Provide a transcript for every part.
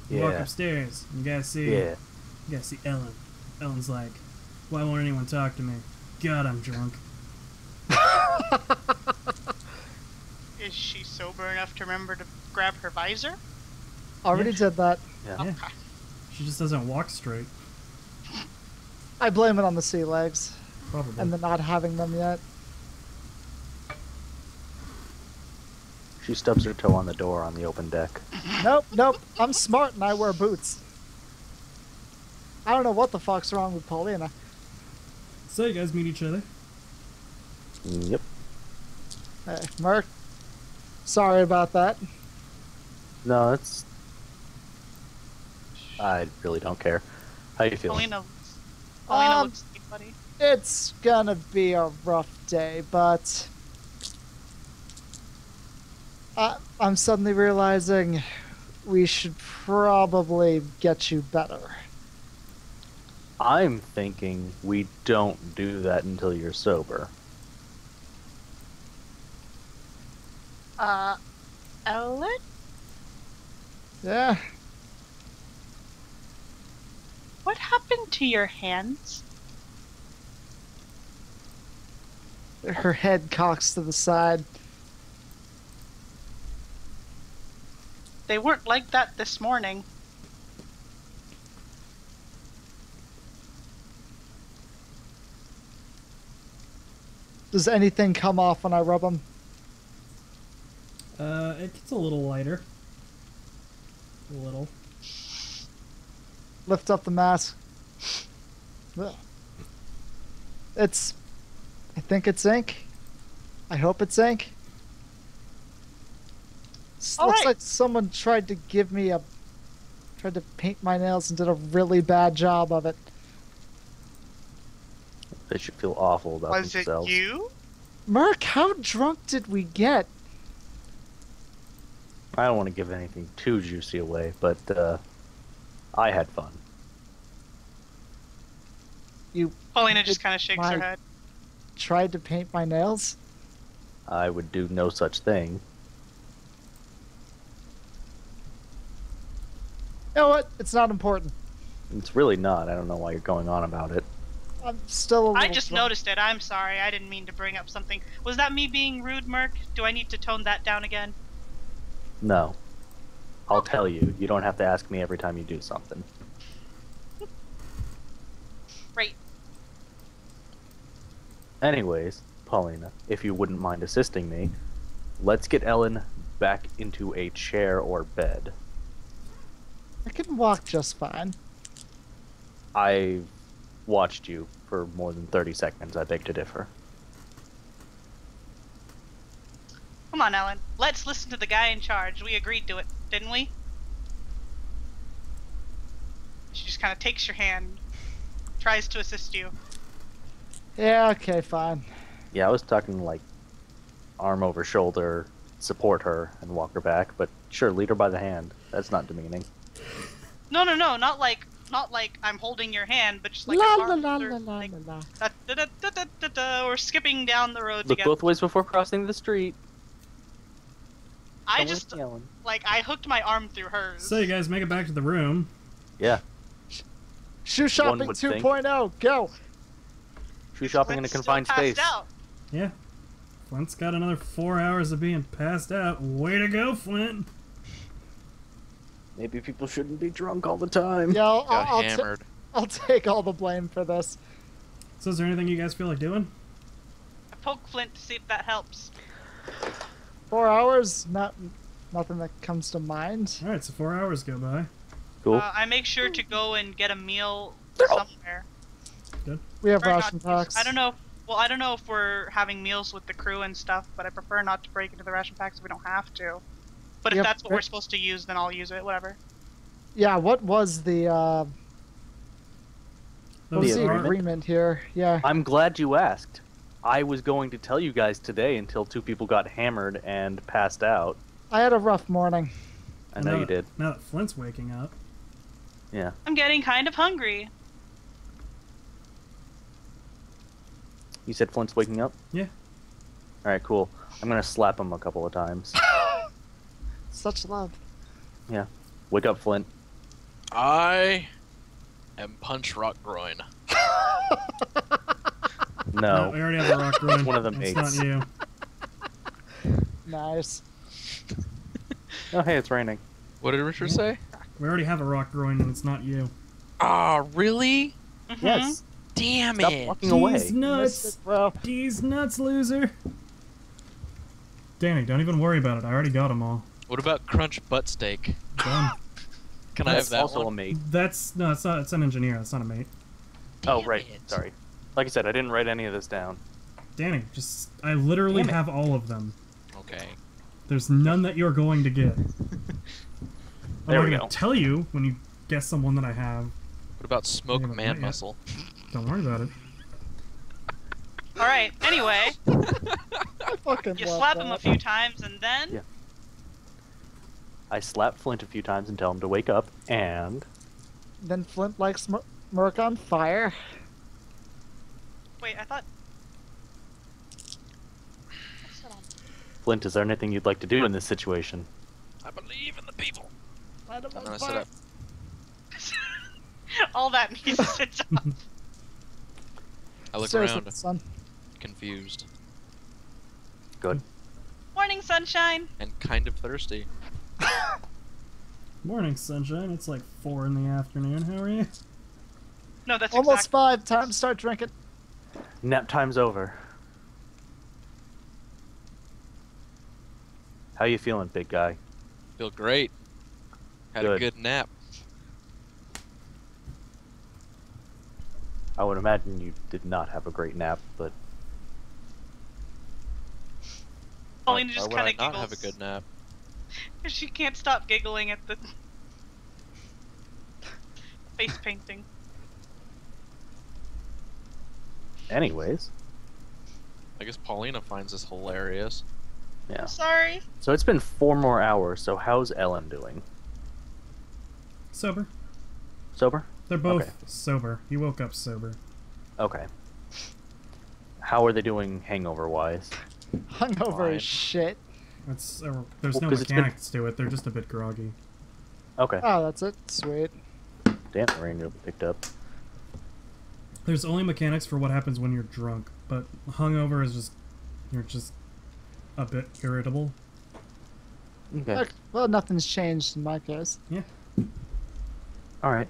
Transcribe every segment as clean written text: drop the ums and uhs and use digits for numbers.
You walk Yeah. upstairs. You gotta see. Yeah. You gotta see Ellen. Ellen's like, "Why won't anyone talk to me? God, I'm drunk." Is she sober enough to remember to grab her visor? Already Yeah. did that. Yeah. Yeah. Okay. She just doesn't walk straight. I blame it on the sea legs Probably. and the not having them yet. She stubs her toe on the door on the open deck. Nope. I'm smart and I wear boots. I don't know what the fuck's wrong with Paulina. So you guys meet each other. Yep. Hey, Merc. Sorry about that. No, it's. I really don't care. How you feeling? Paulina looks sweet, buddy. It's gonna be a rough day, but I'm suddenly realizing we should probably get you better. I'm thinking we don't do that until you're sober. Ellen? Yeah, What happened to your hands? her head cocks to the side. They weren't like that this morning. Does anything come off when I rub them? It gets a little lighter. A little. Lift up the mask. Ugh. I think it's ink. I hope it's ink. All Looks right. like someone tried to paint my nails and did a really bad job of it. They should feel awful about Was it themselves. you? Merc, how drunk did we get? I don't want to give anything too juicy away, but I had fun. You Paulina It- just kind of shakes my- her head. tried to paint my nails? I would do no such thing. You know what? It's not important. It's really not. I don't know why you're going on about it. I'm still a little I just drunk. noticed it. I'm sorry. I didn't mean to bring up something. Was that me being rude, Merc? Do I need to tone that down again? No. I'll tell you. You don't have to ask me every time you do something. Right. Anyways, Paulina, if you wouldn't mind assisting me, let's get Ellen back into a chair or bed. I can walk just fine. I've watched you for more than 30 seconds. I beg to differ. Come on, Ellen. Let's listen to the guy in charge. We agreed to it, didn't we? She just kind of takes your hand, tries to assist you. Yeah, okay, fine. Yeah, I was talking like arm over shoulder, support her, and walk her back, but sure, lead her by the hand. That's not demeaning. No, not like I'm holding your hand, but just like La an la arm la holder, la la like, la la. We're skipping down the road Look together. both ways before crossing the street. I Come just with me, Ellen. I hooked my arm through hers. So you guys make it back to the room. Yeah, Shoe shopping would 2.0, go! shoe shopping in a Clint's still confined passed space. out. Yeah. Flint's got another 4 hours of being passed out. Way to go, Flint. Maybe people shouldn't be drunk all the time. Yeah, Got I'll hammered. I'll take all the blame for this. So is there anything you guys feel like doing? I poke Flint to see if that helps. 4 hours, nothing that comes to mind. Alright, so 4 hours go by. Cool. I make sure to go and get a meal somewhere. We have Try not ration to- packs. I don't know. Well, I don't know if we're having meals with the crew and stuff, but I prefer not to break into the ration packs if we don't have to. But if Yep, that's what right. we're supposed to use, then I'll use it. Whatever. Yeah, what was the Those are- agreement here? Yeah. I'm glad you asked. I was going to tell you guys today until two people got hammered and passed out. I had a rough morning. I know you did. Now that Flint's waking up. Yeah. I'm getting kind of hungry. You said Flint's waking up? Yeah. Alright, cool. I'm gonna slap him a couple of times. Such love. Yeah. Wake up, Flint. I am Punch Rock Groin. No. we already have a rock groin. One of the It's mates. not you. Nice. Oh, hey, it's raining. What did Richard say? We already have a rock groin, and it's not you. Ah, really? Yes. Damn Stop it. walking away. These nuts. Well, These nuts, loser. Danny, don't even worry about it. I already got them all. What about Crunch Butt Steak? Done. Can I That's have that also one? a mate. That's no, it's not. It's an engineer. That's not a mate. Oh, Damn right. it. Sorry. Like I said, I didn't write any of this down. Danny, I literally Damn it. have all of them. Okay. There's none that you're going to get. There I'm we going go. to tell you when you guess someone that I have. What about Smoke Yeah, but Man not yet. Muscle? Don't worry about it. All right. Anyway, I fucking you love slap that. him a few times, and then Yeah. I slapped Flint a few times and tell him to wake up, and Then Flint likes Merc on fire. wait. I thought. What's that on? Flint, is there anything you'd like to do in this situation? I believe in the people. Light him I'm on gonna sit fire. up. All that means is sit down. I look Seriously, around, son. confused, Good. Morning, sunshine. and kind of thirsty. Morning, sunshine. It's like 4 in the afternoon. How are you? No, that's Almost exactly. 5. Time to start drinking. Nap time's over. How you feeling, big guy? Feel great. Had a Good. good nap. I would imagine you did not have a great nap, but Pauline Or just would kind I of not giggles. have a good nap? She can't stop giggling at the face painting. anyways, I guess Paulina finds this hilarious. yeah. Sorry. So it's been 4 more hours, so how's Ellen doing? Sober. Sober? They're both Okay. sober. He woke up sober. Okay. How are they doing hangover-wise? Hungover Fine. as shit. There's Well, no 'cause it's been- mechanics to it. They're just a bit groggy. Okay. Oh, that's it. Sweet. Damn, the rain really picked up. There's only mechanics for what happens when you're drunk, but hungover is just you're just a bit irritable. Okay. Okay, well, nothing's changed in my case. Yeah. Alright.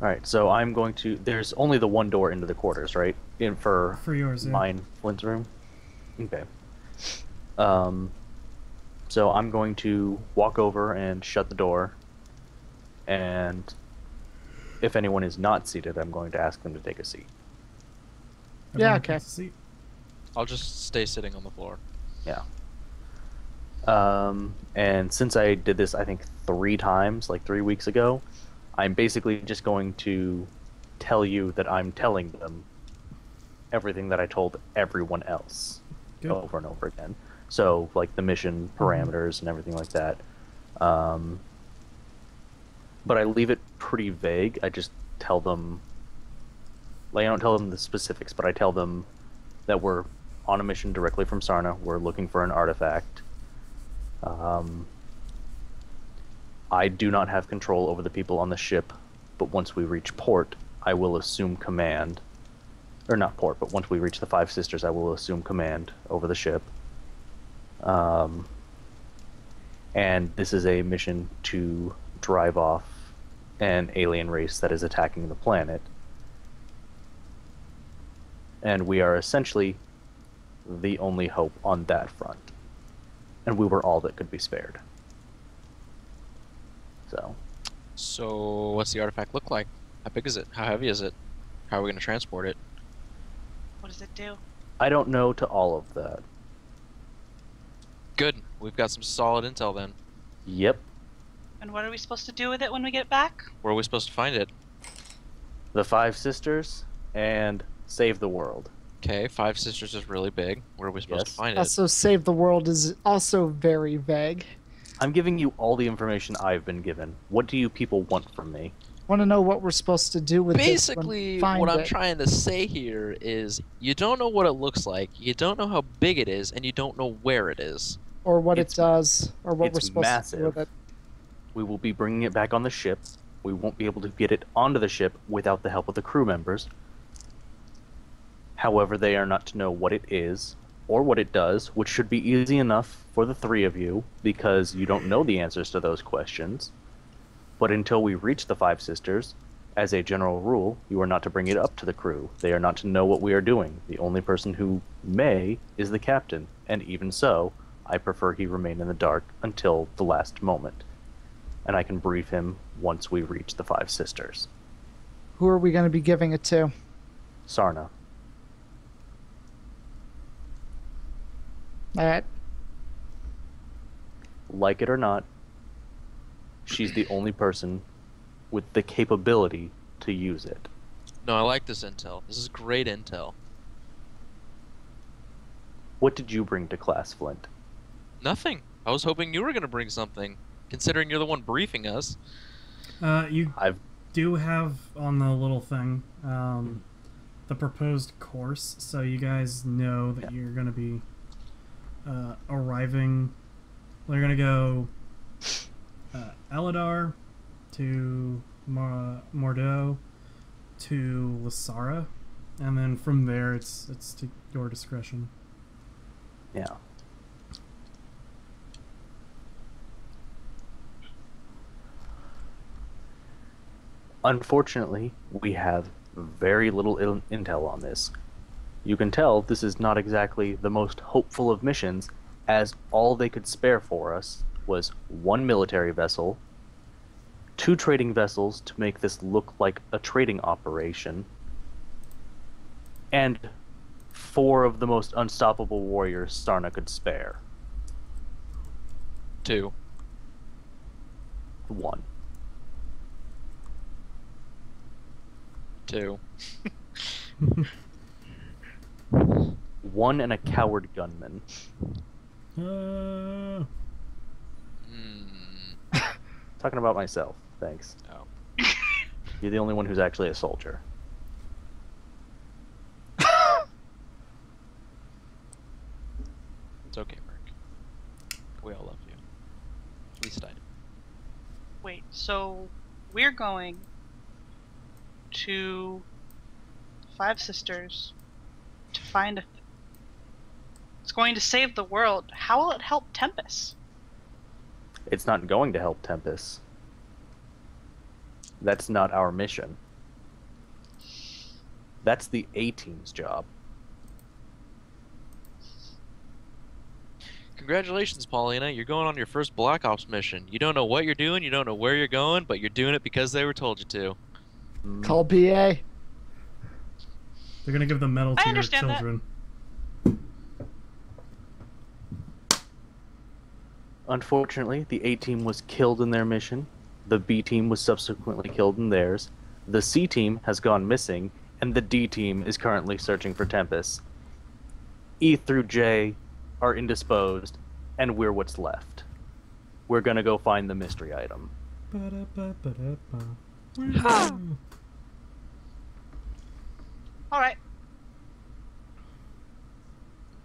Alright, so I'm going to... There's only the one door into the quarters, right? For For yours, yeah. mine, Flint's room? Okay. So I'm going to walk over and shut the door. And if anyone is not seated, I'm going to ask them to take a seat. Yeah, Everyone okay. takes a seat. I'll just stay sitting on the floor. Yeah. And since I did this, I think 3 times, like 3 weeks ago, I'm basically just going to tell you that I'm telling them everything that I told everyone else Good. over and over again. So, like the mission parameters and everything like that. But I leave it pretty vague. I just tell them, like, I don't tell them the specifics, but I tell them that we're on a mission directly from Sarna. We're looking for an artifact. I do not have control over the people on the ship, but once we reach port, I will assume command. Or not port, but once we reach the Five Sisters, I will assume command over the ship. And this is a mission to drive off an alien race that is attacking the planet. And we are essentially the only hope on that front. And we were all that could be spared. So, So, what's the artifact look like? How big is it? How heavy is it? How are we going to transport it? What does it do? I don't know to all of that. Good. We've got some solid intel then. Yep. And what are we supposed to do with it when we get back? Where are we supposed to find it? The Five Sisters and save the world. Okay, Five Sisters is really big. Where are we supposed to Yes. find it? Also, save the world is also very vague. I'm giving you all the information I've been given. What do you people want from me? Want to know what we're supposed to do with this when Basically, we find what I'm it. trying to say here is you don't know what it looks like, you don't know how big it is, and you don't know where it is. Or what it It's- does, or what we're it's supposed to do massive. with it. We will be bringing it back on the ship. We won't be able to get it onto the ship without the help of the crew members. However, they are not to know what it is or what it does, which should be easy enough for the three of you because you don't know the answers to those questions. But until we reach the Five Sisters, as a general rule, you are not to bring it up to the crew. They are not to know what we are doing. The only person who may is the captain, and even so, I prefer he remain in the dark until the last moment. And I can brief him once we reach the Five Sisters. Who are we going to be giving it to? Sarna. Alright. Like it or not, she's the only person with the capability to use it. No, I like this intel. This is great intel. What did you bring to class, Flint? Nothing. I was hoping you were going to bring something, considering you're the one briefing us. You I've do have on the little thing the proposed course, so you guys know that you're going to be arriving. They're going to go Eladar to Mordeaux to Lysara, and then from there it's to your discretion. yeah. Unfortunately, we have very little intel on this. You can tell this is not exactly the most hopeful of missions, as all they could spare for us was one military vessel, 2 trading vessels to make this look like a trading operation, and 4 of the most unstoppable warriors Sarna could spare. 2. 1. 2. 1 and a coward gunman. Hmm. Talking about myself, thanks. Oh. You're the only one who's actually a soldier. It's okay, Merc. We all love you. At least I do. Wait, so we're going to Five Sisters to find it's going to save the world. How will it help Tempest? It's not going to help Tempest. That's not our mission. That's the A-Team's job. Congratulations, Paulina. You're going on your first Black Ops mission. You don't know what you're doing, you don't know where you're going, but you're doing it because they were told you to. Call BA. They're gonna give the medal I to your understand that. children. Unfortunately, the A-Team was killed in their mission. The B-Team was subsequently killed in theirs. The C-Team has gone missing, and the D-Team is currently searching for Tempest. E through J are indisposed, and we're what's left. We're gonna go find the mystery item. Alright.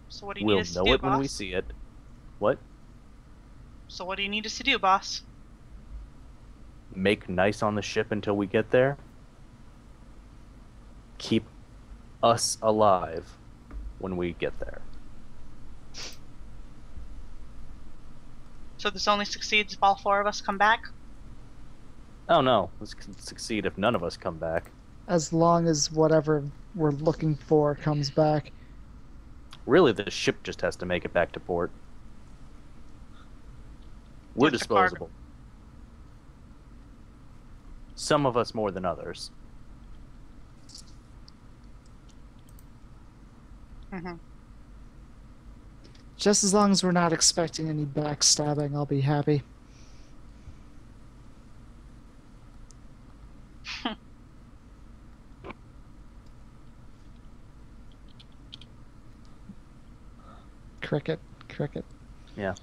So what do you We'll need us to know do, it when we boss? see it. What? So what do you need us to do, boss? Make nice on the ship until we get there. Keep us alive when we get there. So this only succeeds if all 4 of us come back? Oh no, this can succeed if none of us come back. As long as whatever we're looking for comes back. Really, the ship just has to make it back to port. We're With the cargo. disposable. Some of us more than others. Mm-hmm. Just as long as we're not expecting any backstabbing, I'll be happy. Cricket, cricket. Yeah.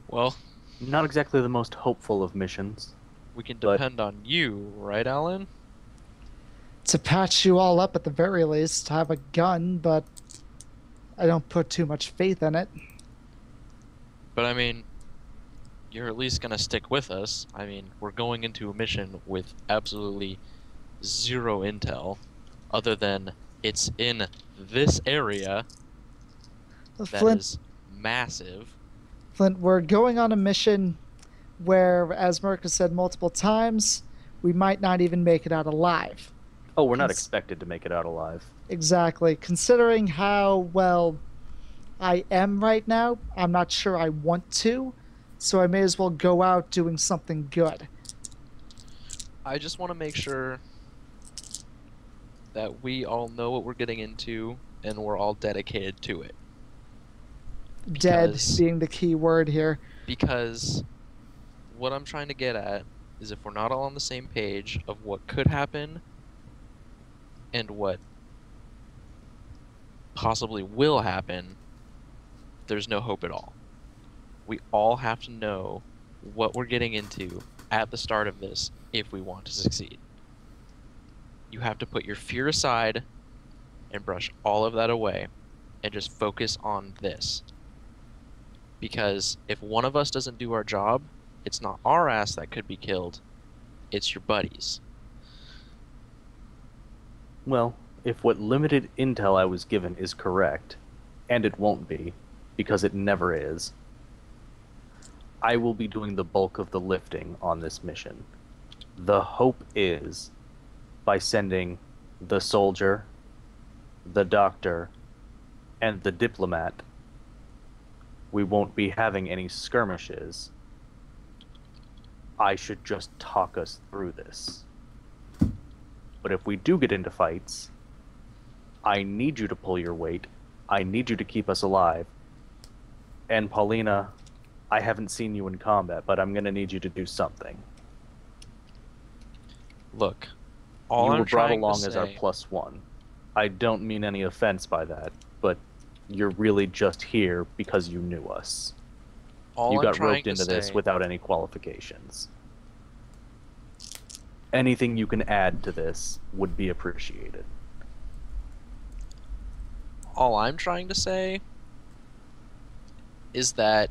Well, Not exactly the most hopeful of missions. we can But- depend on you, right, Alan? To patch you all up at the very least, I have a gun, but I don't put too much faith in it. But I mean, you're at least gonna stick with us. I mean, we're going into a mission with absolutely zero intel, other than it's in this area that Flint, is massive. Flint, we're going on a mission where, as Merc has said multiple times, we might not even make it out alive. Oh, we're not Cons- expected to make it out alive. Exactly. Considering how well I am right now, I'm not sure I want to, so I may as well go out doing something good. I just want to make sure that we all know what we're getting into and we're all dedicated to it. Dead Because- being the key word here. Because what I'm trying to get at is if we're not all on the same page of what could happen and what possibly will happen, there's no hope at all. We all have to know what we're getting into at the start of this if we want to succeed. You have to put your fear aside and brush all of that away and just focus on this. Because if one of us doesn't do our job, it's not our ass that could be killed, it's your buddies. Well, if what limited intel I was given is correct, and it won't be, because it never is, I will be doing the bulk of the lifting on this mission. The hope is, by sending the soldier, the doctor, and the diplomat, we won't be having any skirmishes. I should just talk us through this. But if we do get into fights, I need you to pull your weight. I need you to keep us alive. And Paulina, I haven't seen you in combat, but I'm going to need you to do something. Look, all You I'm were brought trying to along as our say- +1. I don't mean any offense by that, but you're really just here because you knew us. all You I'm got trying roped to into this say- without any qualifications. Anything you can add to this would be appreciated. All I'm trying to say is that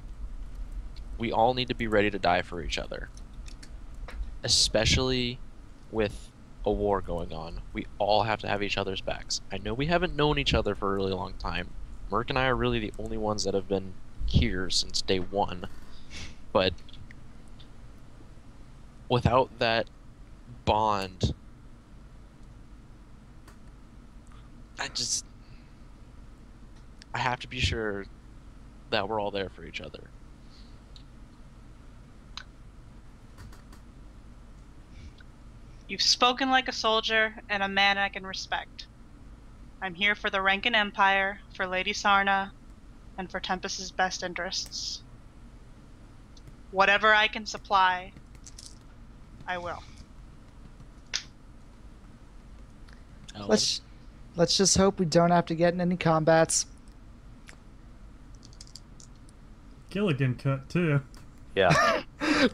we all need to be ready to die for each other. Especially with a war going on. We all have to have each other's backs. I know we haven't known each other for a really long time. Merc and I are really the only ones that have been here since day one. But without that bond, I have to be sure that we're all there for each other. You've spoken like a soldier and a man I can respect. I'm here for the Rankin Empire, for Lady Sarna, and for Tempest's best interests. Whatever I can supply, I will. Ellen? Let's just hope we don't have to get in any combats. Gilligan cut too. Yeah,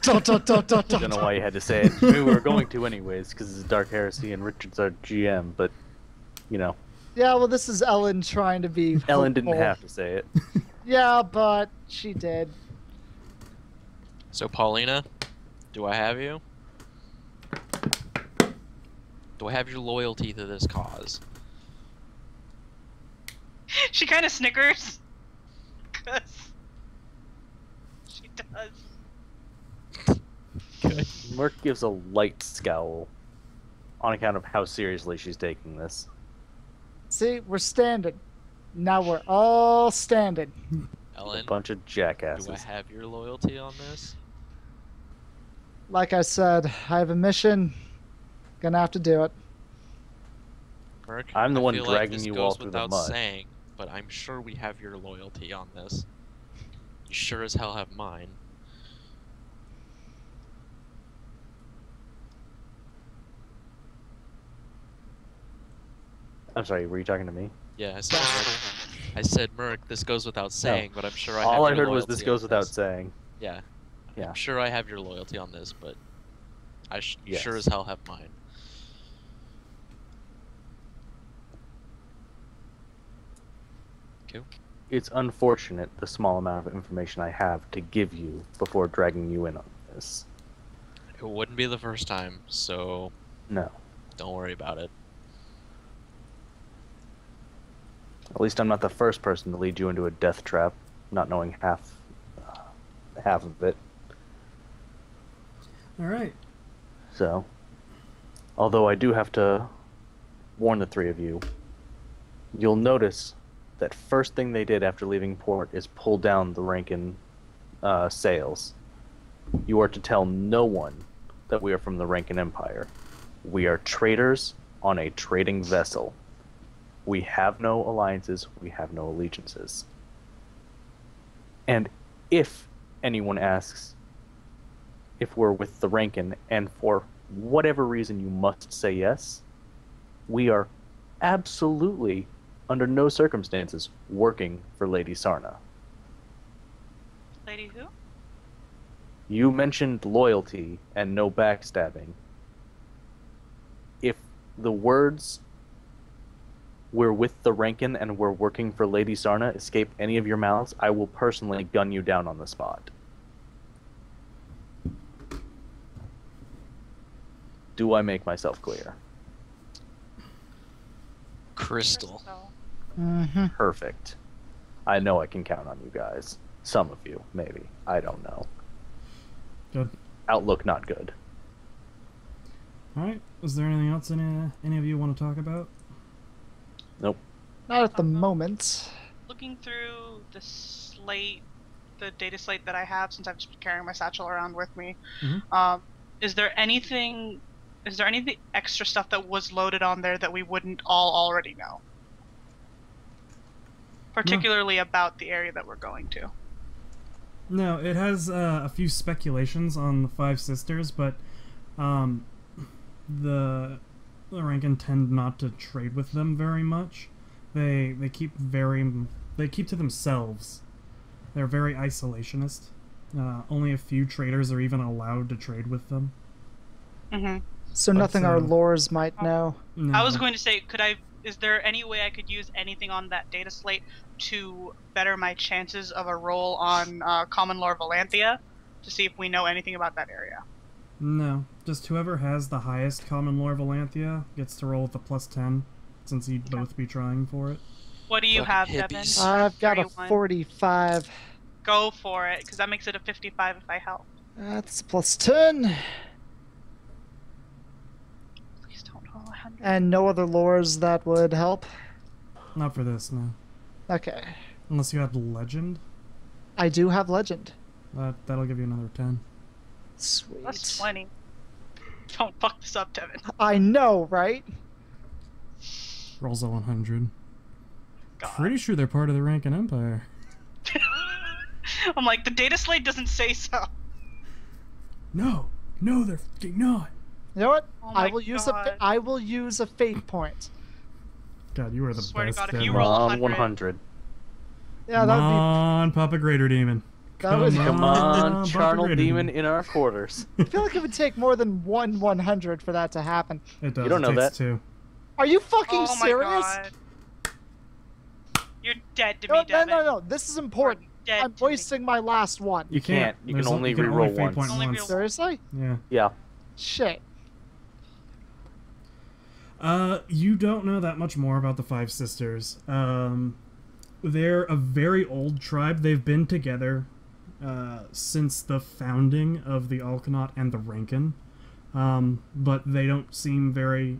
Dot, dot, dot, dot, I dot. don't know why you had to say it. I mean, we were going to anyways, because it's Dark Heresy and Richard's our GM, but, you know, Yeah, well, this is Ellen trying to be Ellen didn't hopeful. have to say it. Yeah, but she did. So, Paulina, do I have you? Do I have your loyalty to this cause? She kind of snickers. Because she does. Merc gives a light scowl on account of how seriously she's taking this. See, we're standing. Now we're all standing. A Ellen, bunch of do jackasses. I have your loyalty on this? Like I said, I have a mission. Gonna have to do it. Merc, I'm the I one feel dragging like this you goes all through the without mud. saying, but I'm sure we have your loyalty on this. You sure as hell have mine. I'm sorry, were you talking to me? Yeah, I said, Merc, this goes without saying, but I'm sure I have All I your heard was loyalty this goes on without this. saying. Yeah. Yeah. I'm sure I have your loyalty on this, but I Yes. sure as hell have mine. Cool. it's unfortunate the small amount of information I have to give you before dragging you in on this. It wouldn't be the first time, so No. don't worry about it. At least I'm not the first person to lead you into a death trap, not knowing half of it. All right. So, although I do have to warn the three of you, you'll notice that first thing they did after leaving port is pull down the Rankin sails. You are to tell no one that we are from the Rankin Empire. We are traders on a trading vessel. We have no alliances, we have no allegiances. And if anyone asks if we're with the Rankin, and for whatever reason you must say yes, we are absolutely, under no circumstances, working for Lady Sarna. Lady who? You mentioned loyalty and no backstabbing. If the words "we're with the Rankin and we're working for Lady Sarna" escape any of your mouths, I will personally gun you down on the spot. Do I make myself clear? Crystal. So, Perfect. I know I can count on you guys. Some of you, maybe. I don't know. Good. Outlook not good. All right. Is there anything else any of you want to talk about? Nope. Not at the moment. looking through the slate, the data slate that I have, since I've just been carrying my satchel around with me, is there anything extra stuff that was loaded on there that we wouldn't all already know? Particularly about the area that we're going to. No, it has a few speculations on the Five Sisters, but the Rankin tend not to trade with them very much. They keep to themselves. They're very isolationist. Only a few traders are even allowed to trade with them. Mm-hmm. So nothing our lores might know. No. I was going to say, is there any way I could use anything on that data slate to better my chances of a roll on Common Lore Valanthia to see if we know anything about that area? No, just whoever has the highest Common Lore Valanthia gets to roll with a +10, since you'd both be trying for it. What do you have, hippies. Devin? I've got a 31. 45. Go for it, because that makes it a 55 if I help. That's +10. Please don't roll 100. And no other lores that would help. Not for this, no. Okay. Unless you have Legend, I do have legend. that'll give you another 10. Sweet. That's 20. Don't fuck this up, Devin. I know, right? Rolls a 100. God. Pretty sure they're part of the Rankin Empire. I'm like, the data slate doesn't say so. No, they're fucking not. You know what? Oh I my will use God. I will use a fate point. God, you are the Swear to best. God, if Devin. you roll On 100. 100. Yeah, Come that would on, Papa Greater Demon. That would- Come on, Papa charnel Greater demon in our quarters. be. I feel like it would take more than 100 for that to happen. It does. You don't it know takes that. 2. Are you fucking Oh my serious? God. You're dead to No, me, no, Devin. no. This is important. Dead I'm to me. wasting my last one. You can't. You can There's only you can reroll fate once. point Only once. reroll. Seriously? Yeah. Yeah. Shit. You don't know that much more about the Five Sisters. They're a very old tribe. They've been together since the founding of the Alkanaut and the Rankin. But they don't seem very,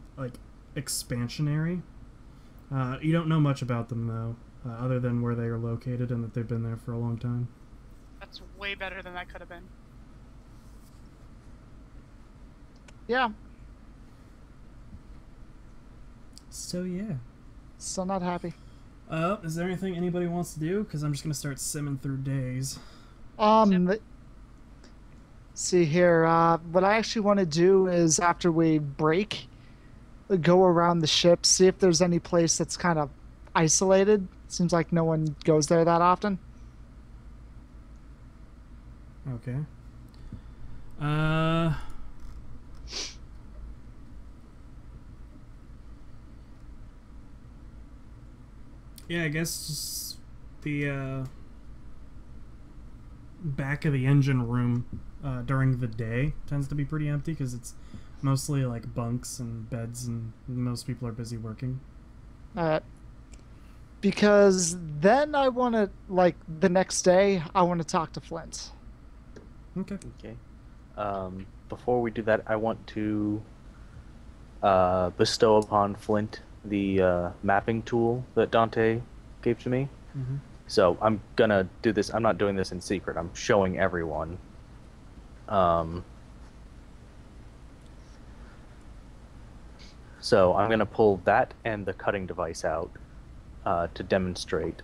expansionary. You don't know much about them, though, other than where they are located and that they've been there for a long time. That's way better than that could have been. Yeah. So, yeah. Still not happy. Is there anything anybody wants to do? Because I'm just going to start simming through days. See here. What I actually want to do is after we break, go around the ship, see if there's any place that's kind of isolated. Seems like no one goes there that often. Okay. Yeah, I guess just the back of the engine room during the day tends to be pretty empty because it's mostly like bunks and beds, and most people are busy working. Because then I want to, like, the next day, I want to talk to Flint. Okay. Okay. Before we do that, I want to bestow upon Flint the mapping tool that Dante gave to me. Mm-hmm. So I'm gonna do this. I'm not doing this in secret. I'm showing everyone. So I'm gonna pull that and the cutting device out to demonstrate.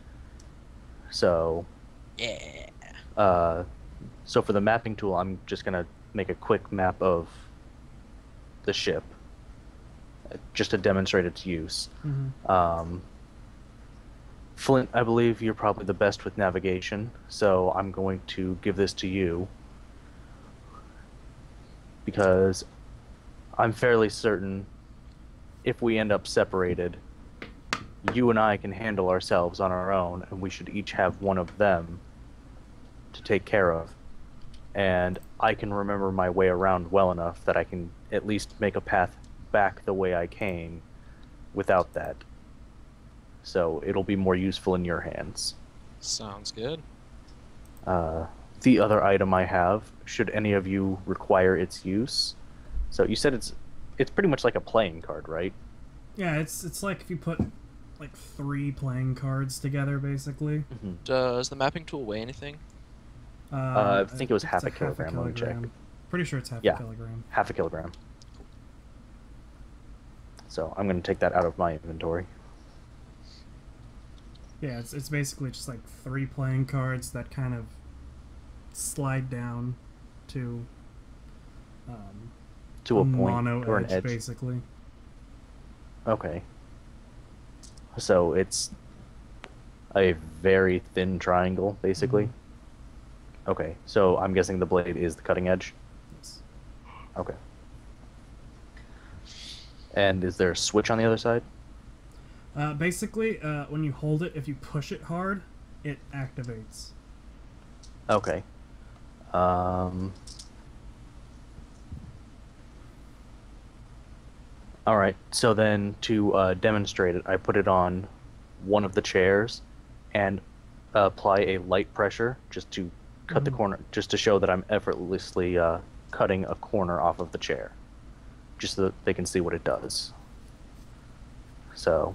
So Yeah. So for the mapping tool, I'm just gonna make a quick map of the ship, just to demonstrate its use. Mm-hmm. Flint, I believe you're probably the best with navigation, so I'm going to give this to you because I'm fairly certain if we end up separated, you and I can handle ourselves on our own, and we should each have one of them to take care of. And I can remember my way around well enough that I can at least make a path back the way I came without that. So it'll be more useful in your hands. Sounds good. The other item I have, should any of you require its use. So you said it's pretty much like a playing card, right? Yeah, it's like if you put like 3 playing cards together, basically. Mm-hmm. Does the mapping tool weigh anything? I think it was it's half a like kilogram. Let me check. Pretty sure it's half Yeah. a kilogram. Half a kilogram. So I'm going to take that out of my inventory. Yeah, it's basically just like 3 playing cards that kind of slide down to To a point mono or an edge. basically. Okay. So it's a very thin triangle, basically. Okay, so I'm guessing the blade is the cutting edge. Yes. Okay. And is there a switch on the other side? Basically, when you hold it, if you push it hard, it activates. Okay. All right. So then, to demonstrate it, I put it on one of the chairs and apply a light pressure just to cut the corner, just to show that I'm effortlessly cutting a corner off of the chair, just so that they can see what it does. So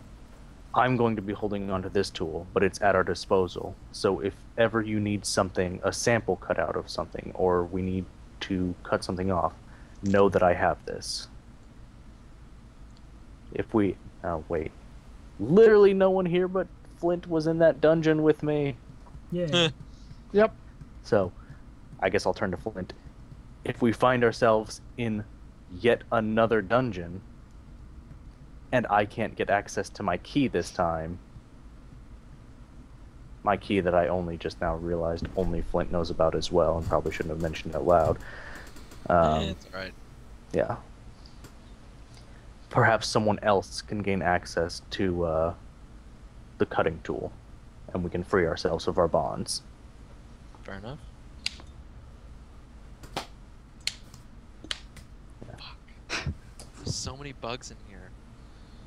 I'm going to be holding onto this tool, but it's at our disposal. So if ever you need something, a sample cut out of something, or we need to cut something off, know that I have this. If we... Oh, wait. Literally no one here but Flint was in that dungeon with me. Yeah. Yep. So, I guess I'll turn to Flint. If we find ourselves in yet another dungeon, and I can't get access to my key this time, my key that I only just now realized only Flint knows about as well, and probably shouldn't have mentioned out loud. It's alright. Yeah. Perhaps someone else can gain access to the cutting tool, and we can free ourselves of our bonds. Fair enough. There's so many bugs in here.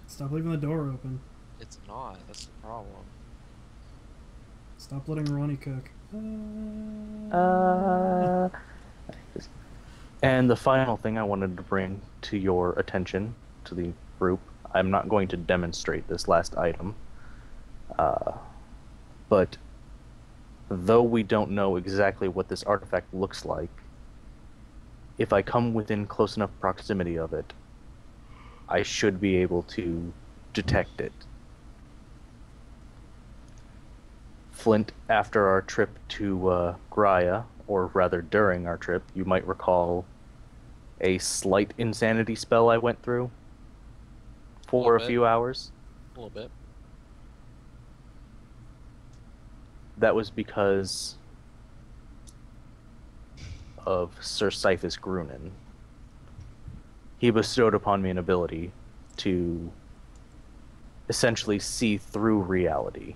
Stop leaving the door open. It's not. That's the problem. Stop letting Ronnie cook. And the final thing I wanted to bring to your attention, to the group, I'm not going to demonstrate this last item, but though we don't know exactly what this artifact looks like, if I come within close enough proximity of it, I should be able to detect it. Flint, after our trip to Graia, or rather during our trip, you might recall a slight insanity spell I went through for a few hours. A little bit. That was because of Sir Scythus Grunin. He bestowed upon me an ability to essentially see through reality.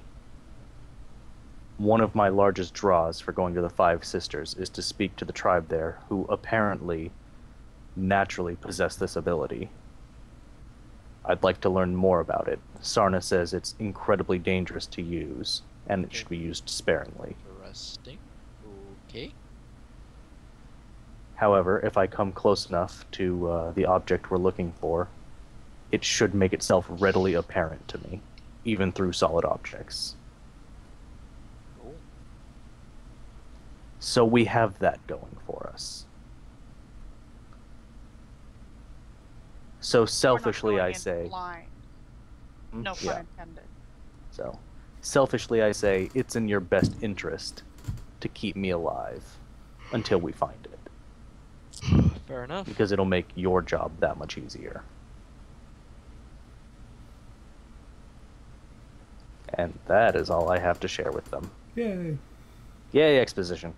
One of my largest draws for going to the Five Sisters is to speak to the tribe there, who apparently naturally possess this ability. I'd like to learn more about it. Sarna says it's incredibly dangerous to use, and it should be used sparingly. Interesting. Okay. However, if I come close enough to the object we're looking for, it should make itself readily apparent to me, even through solid objects. Cool. So we have that going for us. So selfishly, I say... Blind. Hmm? No pun Yeah. intended. So, selfishly, I say it's in your best interest to keep me alive until we find it, Fair enough. because it'll make your job that much easier. And that is all I have to share with them. Yay. Yay, exposition.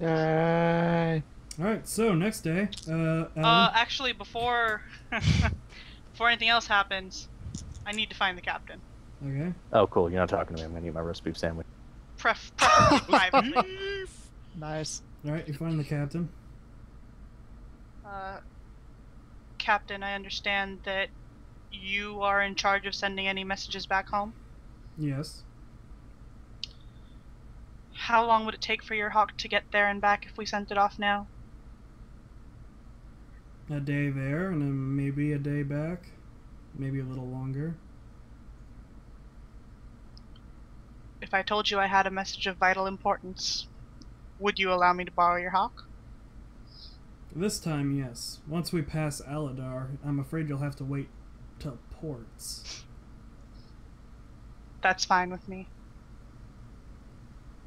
Yay. All right, so next day, Ellen, Actually, before before anything else happens, I need to find the captain. okay. Oh, cool. You're not talking to me. I'm going to eat my roast beef sandwich. Preferably privately. Nice. All right, you find the captain. Captain, I understand that you are in charge of sending any messages back home. Yes. How long would it take for your hawk to get there and back if we sent it off now? A day there, and then maybe a day back. Maybe a little longer. If I told you I had a message of vital importance, would you allow me to borrow your hawk? This time, yes. Once we pass Aladar, I'm afraid you'll have to wait till ports. That's fine with me.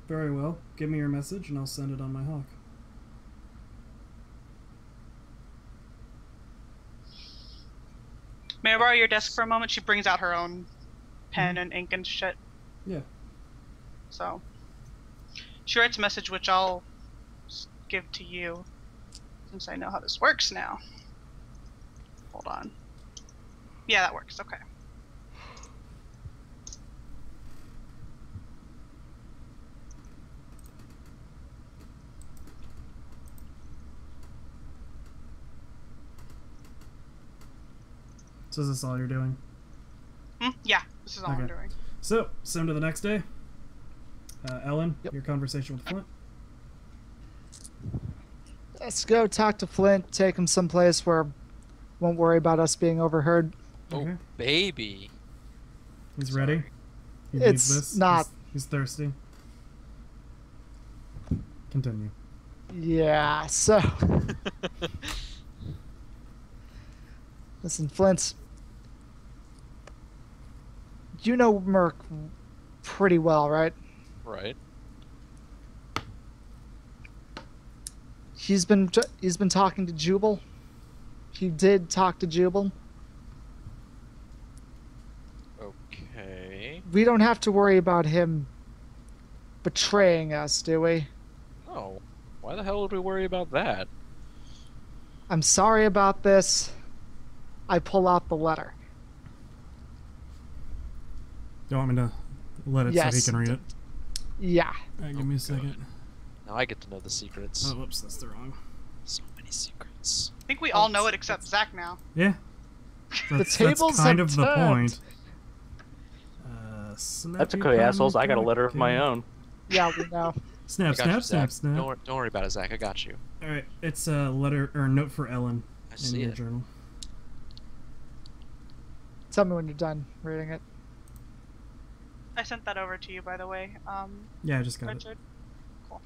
Very well. Give me your message, and I'll send it on my hawk. May I borrow your desk for a moment? She brings out her own pen and ink and shit. Yeah. So, she writes a message which I'll give to you, since I know how this works now. Hold on. Yeah, that works. Okay. So is this all you're doing? Yeah, this is all I'm Okay. doing. So, send to the next day. Ellen, Yep. your conversation with Flint. Let's go talk to Flint, take him someplace where won't worry about us being overheard. Okay. Oh, baby. He's ready. Sorry. He It's needs this. not- He's thirsty. Continue. Yeah, so. Listen, Flint. You know Merc pretty well, right? Right. He's been talking to Jubal. He did talk to Jubal. Okay. We don't have to worry about him betraying us, do we? No. Why the hell would we worry about that? I'm sorry about this. I pull out the letter. Do you want me to let it Yes. so he can read it? Yeah. All right, give me a second. Now I get to know the secrets. Oh, whoops, that's the wrong. So many secrets. I think we all know it except Zach now. Yeah. tables that's kind have of the turned. point. That's okay, assholes. I got a letter of my own. Yeah, we know. Snap, I got you, snap, snap, Zach. snap. Don't worry about it, Zach. I got you. All right, it's a letter or a note for Ellen I in see your it. journal. Tell me when you're done reading it. I sent that over to you, by the way. Yeah, I just got it. Richard. Cool.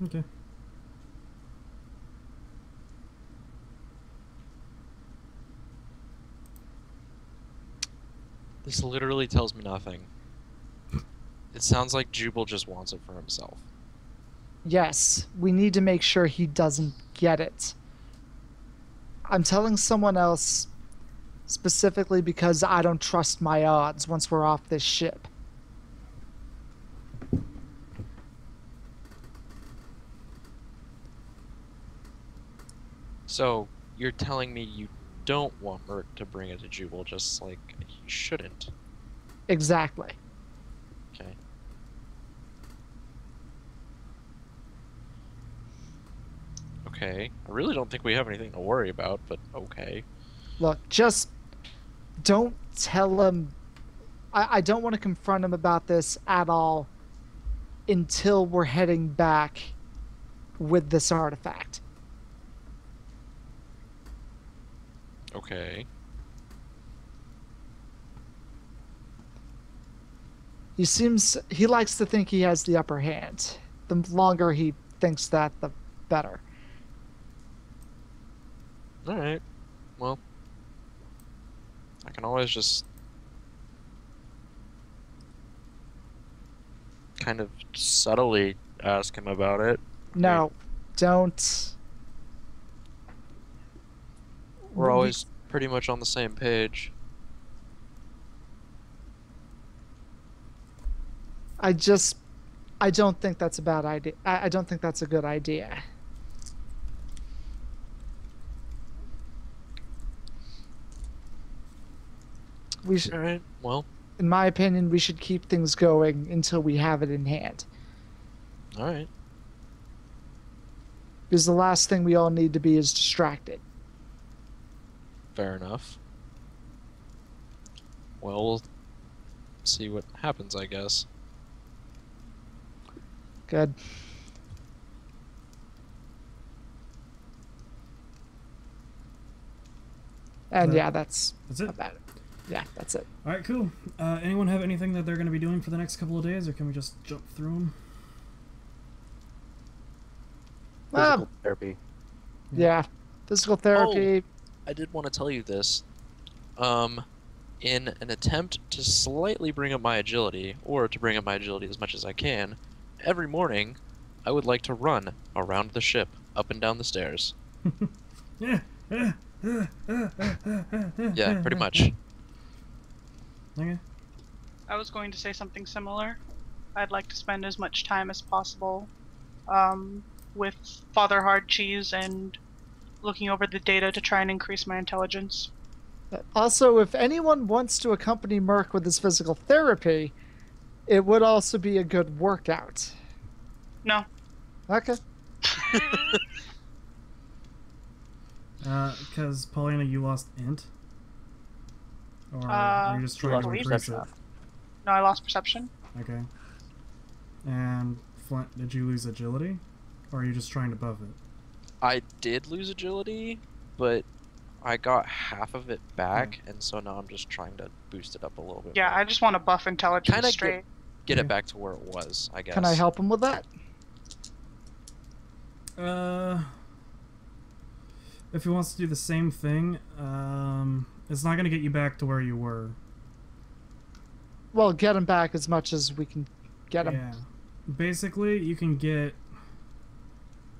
Okay. This literally tells me nothing. It sounds like Jubal just wants it for himself. Yes, we need to make sure he doesn't get it. I'm telling someone else specifically because I don't trust my odds once we're off this ship. So you're telling me you don't want Merc to bring it to Jubal, just like he shouldn't. Exactly. Okay. Okay. I really don't think we have anything to worry about, but okay. Look, just don't tell him. I don't want to confront him about this at all until we're heading back with this artifact. Okay. He likes to think he has the upper hand. The longer he thinks that, the better. Alright. Well, I can always just kind of subtly ask him about it. No, don't. We're always pretty much on the same page. I don't think that's a bad idea. I don't think that's a good idea. We should, Alright, well, in my opinion, we should keep things going until we have it in hand. alright. Because the last thing we all need to be is distracted. Fair enough. Well, we'll see what happens, I guess. Good. And yeah, that's That's it. about it. Yeah, that's it. All right, cool. Anyone have anything that they're going to be doing for the next couple of days, or can we just jump through them? Physical therapy. Yeah, physical therapy. I did want to tell you this. In an attempt to slightly bring up my agility, or to bring up my agility as much as I can, every morning I would like to run around the ship, up and down the stairs. Yeah. Yeah, pretty much. Okay. I was going to say something similar. I'd like to spend as much time as possible with Father Hard Cheese and looking over the data to try and increase my intelligence. Also, if anyone wants to accompany Merc with his physical therapy, it would also be a good workout. No. Okay. Because Paulina, you lost int, or Uh, are you just I trying to believe increase it? so. No, I lost perception. Okay. And Flint, did you lose agility, or are you just trying to buff it? I did lose agility, but I got half of it back, and so now I'm just trying to boost it up a little bit Yeah, more. I just want to buff intelligence Kinda straight. Get Okay. it back to where it was, I guess. Can I help him with that? If he wants to do the same thing, it's not going to get you back to where you were. Well, get him back as much as we can get him. Yeah. Basically, you can get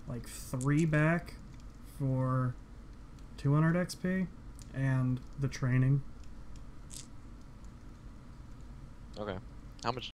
like 3 back for 200 XP and the training. Okay. How much